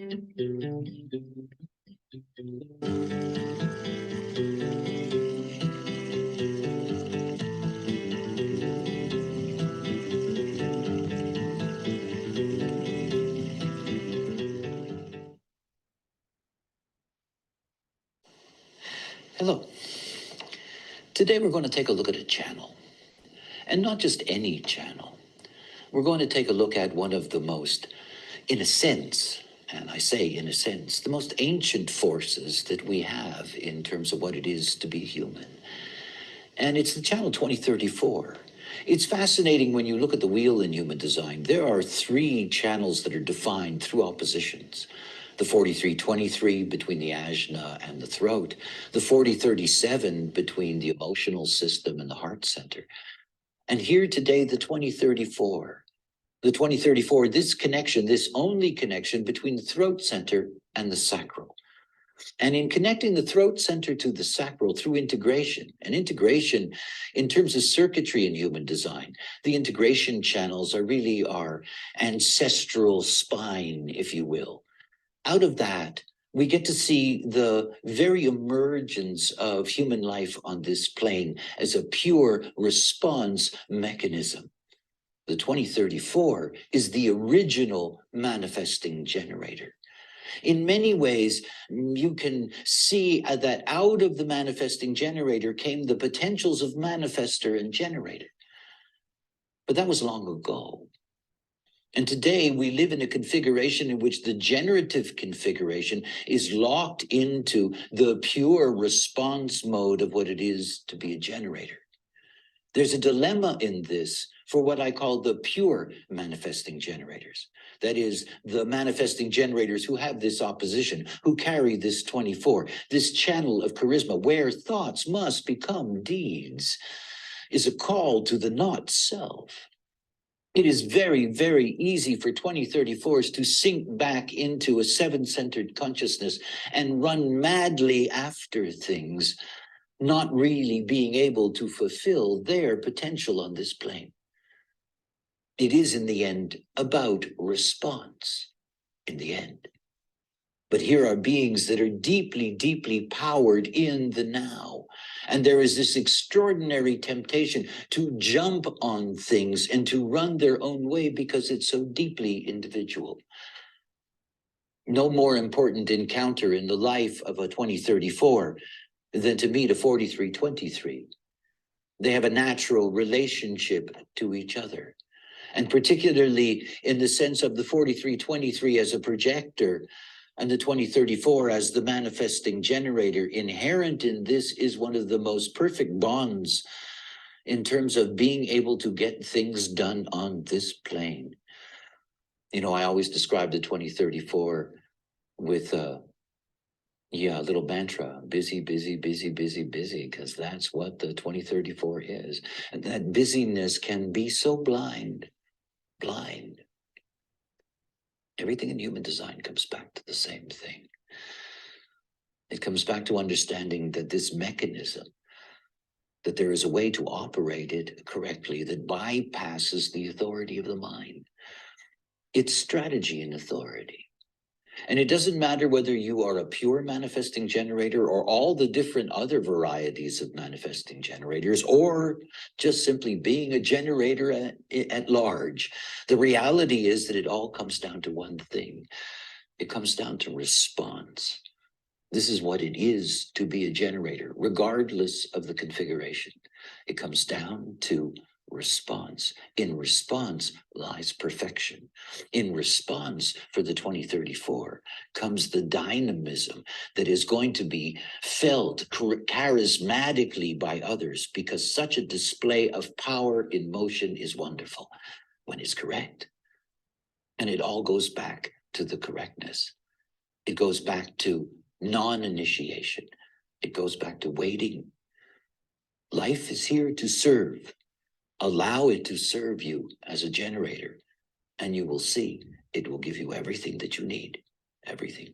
Hello. Today we're going to take a look at a channel, and not just any channel. We're going to take a look at one of the most, in a sense, and I say in a sense, the most ancient forces that we have in terms of what it is to be human. And it's the channel 2034. It's fascinating when you look at the wheel in human design. There are three channels that are defined through oppositions. The 4323 between the ajna and the throat, the 4037 between the emotional system and the heart center. And here today, the 2034. The 2034, this connection, this only connection between the throat center and the sacral. And in connecting the throat center to the sacral through integration, and integration in terms of circuitry in human design, the integration channels are really our ancestral spine, if you will. Out of that, we get to see the very emergence of human life on this plane as a pure response mechanism. The 2034 is the original manifesting generator. In many ways, you can see that out of the manifesting generator came the potentials of manifester and generator. But that was long ago. And today we live in a configuration in which the generative configuration is locked into the pure response mode of what it is to be a generator. There's a dilemma in this for what I call the pure manifesting generators. That is, the manifesting generators who have this opposition, who carry this 24, this channel of charisma where thoughts must become deeds, is a call to the not self. It is very, very easy for 2034s to sink back into a seven-centered consciousness and run madly after things, not really being able to fulfill their potential on this plane. It is, in the end, about response, in the end. But here are beings that are deeply, deeply powered in the now. And there is this extraordinary temptation to jump on things and to run their own way because it's so deeply individual. No more important encounter in the life of a 2034 than to meet a 4323. They have a natural relationship to each other. And particularly in the sense of the 4323 as a projector and the 2034 as the manifesting generator, inherent in this is one of the most perfect bonds in terms of being able to get things done on this plane. You know, I always describe the 2034 with a little mantra: busy, busy, busy, busy, busy, because that's what the 2034 is. And that busyness can be so blind. Everything in human design comes back to the same thing. It comes back to understanding that this mechanism, that there is a way to operate it correctly that bypasses the authority of the mind. It's strategy and authority. And it doesn't matter whether you are a pure manifesting generator or all the different other varieties of manifesting generators, or just simply being a generator at large. The reality is that it all comes down to one thing. It comes down to response. This is what it is to be a generator, regardless of the configuration. It comes down to response. In response lies perfection. In response for the 2034 comes the dynamism that is going to be felt charismatically by others, because such a display of power in motion is wonderful when it's correct. And it all goes back to the correctness. It goes back to non-initiation. It goes back to waiting. Life is here to serve. Allow it to serve you as a generator, and you will see it will give you everything that you need, everything.